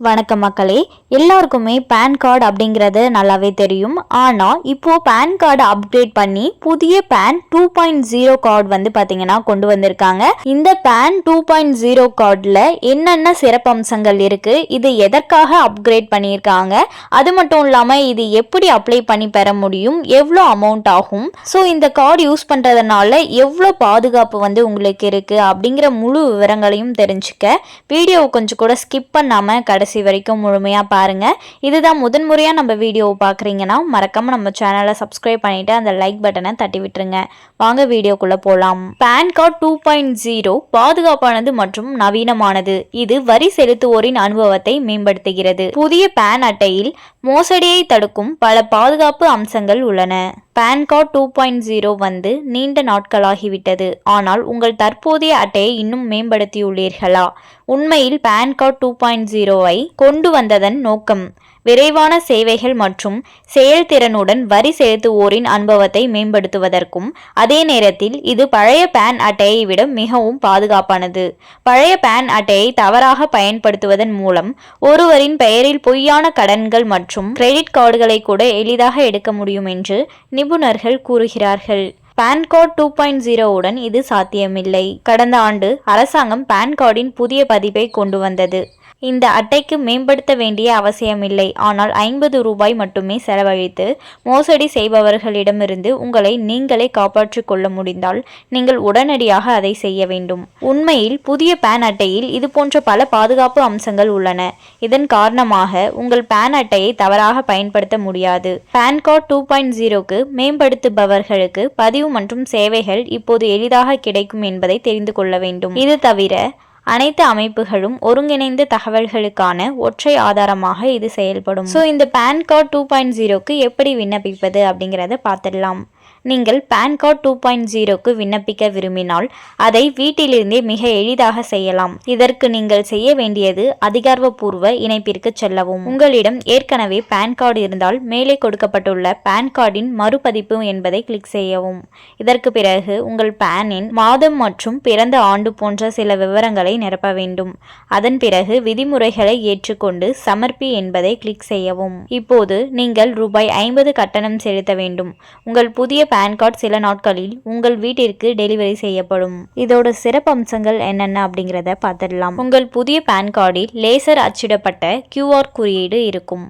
வணக்கம் மக்களே, எல்லாருக்குமே பேன் கார்டு அப்படிங்கிறது நல்லாவே தெரியும். ஆனால் இப்போ பேன் கார்டு அப்டேட் பண்ணி புதிய பேன் 2.0 கார்டு வந்து பார்த்தீங்கன்னா கொண்டு வந்திருக்காங்க. இந்த பேன் 2.0 கார்டில் என்னென்ன சிறப்பம்சங்கள் இருக்கு, இது எதற்காக அப்கிரேட் பண்ணியிருக்காங்க, அது மட்டும் இல்லாமல் இது எப்படி அப்ளை பண்ணி பெற முடியும், எவ்வளோ அமௌண்ட் ஆகும், ஸோ இந்த கார்டு யூஸ் பண்ணுறதுனால எவ்வளோ பாதுகாப்பு வந்து உங்களுக்கு இருக்குது அப்படிங்கிற முழு விவரங்களையும் தெரிஞ்சுக்க வீடியோவை கொஞ்சம் கூட ஸ்கிப் பண்ணாமல் கடைசி வரைக்கும் முழுமையாக பாருங்கள். இதுதான் முதன்முறையாக நம்ம வீடியோவை பார்க்குறீங்கன்னா மறக்காமல் நம்ம சேனலை சப்ஸ்கிரைப் பண்ணிவிட்டு அந்த லைக் பட்டனை தட்டி விட்டுருங்க. வாங்க வீடியோக்குள்ளே போகலாம். பேன் கார்டு 2.0 பாதுகாப்பானது மற்றும் நவீனமானது. இது வரி செலுத்துவோரின் அனுபவத்தை மேம்படுத்துகிறது. புதிய பேன் அட்டையில் மோசடியை தடுக்கும் பல பாதுகாப்பு அம்சங்கள் உள்ளன. பேன் கார்டு 2.0 வந்து நீண்ட நாட்களாகிவிட்டது, ஆனால் உங்கள் தற்போதைய அட்டையை இன்னும் மேம்படுத்தியுள்ளீர்களா? உண்மையில் பேன் கார்டு 2.0ஐ கொண்டு வந்ததன் நோக்கம் விரைவான சேவைகள் மற்றும் செயல்திறனுடன் வரி செலுத்துவோரின் அனுபவத்தை மேம்படுத்துவதற்கும், அதே நேரத்தில் இது பழைய பேன் அட்டையை விட மிகவும் பாதுகாப்பானது. பழைய பேன் அட்டையை தவறாக பயன்படுத்துவதன் மூலம் ஒருவரின் பெயரில் பொய்யான கடன்கள் மற்றும் கிரெடிட் கார்டுகளை கூட எளிதாக எடுக்க முடியும் என்று நிபுணர்கள் கூறுகிறார்கள். பேன் கார்டு 2.0 உடன் இது சாத்தியமில்லை. கடந்த ஆண்டு அரசாங்கம் பேன் கார்டின் புதிய பதிப்பை கொண்டு வந்தது. இந்த அட்டைக்கு மேம்படுத்த வேண்டிய அவசியமில்லை, ஆனால் 50 ரூபாய் மட்டுமே செலவழித்து மோசடி செய்பவர்களிடமிருந்து உங்களை நீங்களே காப்பாற்றிக் கொள்ள முடிந்தால் நீங்கள் உடனடியாக அதை செய்ய வேண்டும். உண்மையில் புதிய பேன் அட்டையில் இது போன்ற பல பாதுகாப்பு அம்சங்கள் உள்ளன. இதன் காரணமாக உங்கள் பேன் அட்டையை தவறாக பயன்படுத்த முடியாது. பேன் கார்டு 2.0க்கு மேம்படுத்துபவர்களுக்கு பதிவு மற்றும் சேவைகள் இப்போது எளிதாக கிடைக்கும் என்பதை தெரிந்து கொள்ள வேண்டும். இது தவிர அனைத்து அமைப்புகளும் ஒருங்கிணைந்த தகவல்களுக்கான ஒற்றை ஆதாரமாக இது செயல்படும். ஸோ இந்த பேன் கார்டு 2.0க்கு எப்படி விண்ணப்பிப்பது அப்படிங்கிறத பார்த்துடலாம். நீங்கள் பேன் கார்டு 2.0க்கு விண்ணப்பிக்க விரும்பினால் அதை வீட்டிலிருந்தே மிக எளிதாக செய்யலாம். இதற்கு நீங்கள் செய்ய வேண்டியது அதிகாரப்பூர்வ இணைப்பிற்கு செல்லவும். உங்களிடம் ஏற்கனவே பேன் கார்டு இருந்தால் மேலே கொடுக்கப்பட்டுள்ள பேன் கார்டின் மறுபதிப்பு என்பதை கிளிக் செய்யவும். இதற்கு பிறகு உங்கள் பேனின் மாதம் மற்றும் பிறந்த ஆண்டு போன்ற சில விவரங்களை நிரப்ப வேண்டும். அதன் பிறகு விதிமுறைகளை ஏற்றுக்கொண்டு சமர்ப்பி என்பதை கிளிக் செய்யவும். இப்போது நீங்கள் ரூபாய் 50 கட்டணம் செலுத்த வேண்டும். உங்கள் புதிய பேன் கார்டு சில நாட்களில் உங்கள் வீட்டிற்கு டெலிவரி செய்யப்படும். இதோட சிறப்பம்சங்கள் என்னென்ன அப்படிங்கிறத பார்த்துடலாம். உங்கள் புதிய பேன் கார்டில் லேசர் அச்சிடப்பட்ட QR குறியீடு இருக்கும்.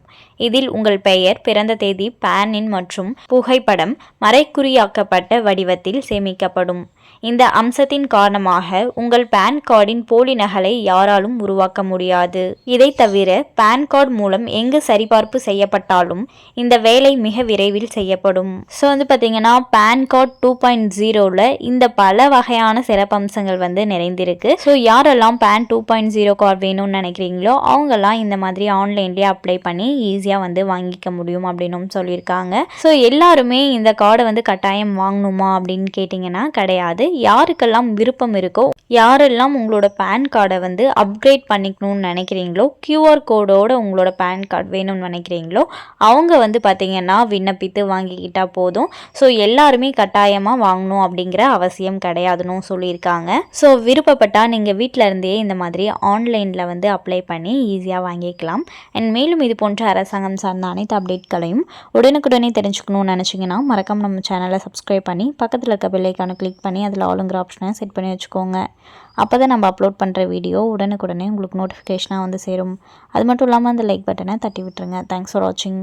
இதில் உங்கள் பெயர், பிறந்த தேதி, பேனின் மற்றும் புகைப்படம் மறைக்குறியாக்கப்பட்ட வடிவத்தில் சேமிக்கப்படும். இந்த அம்சத்தின் காரணமாக உங்கள் பேன் கார்டின் போலி நகலை யாராலும் உருவாக்க முடியாது. இதை தவிர பேன் கார்டு மூலம் எங்கு சரிபார்ப்பு செய்யப்பட்டாலும் இந்த வேலை மிக விரைவில் செய்யப்படும். ஸோ வந்து பார்த்தீங்கன்னா பேன் கார்டு 2.0ல இந்த பல வகையான சிறப்பம்சங்கள் வந்து நிறைந்திருக்கு. ஸோ யாரெல்லாம் பேன் 2.0 கார்டு வேணும்னு நினைக்கிறீங்களோ அவங்கெல்லாம் இந்த மாதிரி ஆன்லைன்லேயே அப்ளை பண்ணி ஈஸியாக வந்து வாங்கிக்க முடியும் அப்படின்னு சொல்லியிருக்காங்க. ஸோ எல்லாருமே இந்த கார்டை வந்து கட்டாயம் வாங்கணுமா அப்படின்னு கேட்டிங்கன்னா கிடையாது. யாருக்கெல்லாம் விருப்பம் இருக்கோ, யாரெல்லாம் உங்களோட பேன் கார்டை வந்து அப்கிரேட் பண்ணிக்கணும்னு நினைக்கிறீங்களோ, QR கோடோட உங்களோட பேன் கார்டு வேணும்னு நினைக்கிறீங்களோ அவங்க வந்து பார்த்தீங்கன்னா விண்ணப்பித்து வாங்கிக்கிட்டா போதும். ஸோ எல்லாருமே கட்டாயமாக வாங்கணும் அப்படிங்கிற அவசியம் கிடையாதுன்னு சொல்லியிருக்காங்க. ஸோ விருப்பப்பட்டால் நீங்கள் வீட்டில் இருந்தே இந்த மாதிரி ஆன்லைனில் வந்து அப்ளை பண்ணி ஈஸியாக வாங்கிக்கலாம். அண்ட் மேலும் இது போன்ற அரசாங்கம் சார்ந்த அனைத்து அப்டேட்களையும் உடனுக்குடனே தெரிஞ்சுக்கணும்னு நினச்சிங்கன்னா மறக்காம நம்ம சேனலை சப்ஸ்கிரைப் பண்ணி பக்கத்தில் இருக்க பெல் ஐகானை கிளிக் பண்ணி அதில் ஆளுங்கிற ஆப்ஷனை செட் பண்ணி வச்சுக்கோங்க. அப்போ தான் நம்ம அப்லோட் பண்ணுற வீடியோ உடனுக்குடனே உங்களுக்கு நோட்டிஃபிகேஷனாக வந்து சேரும். அது மட்டும் இல்லாமல் அந்த லைக் பட்டனை தட்டி விட்டுருங்க. தேங்க்ஸ் ஃபார் வாட்சிங்.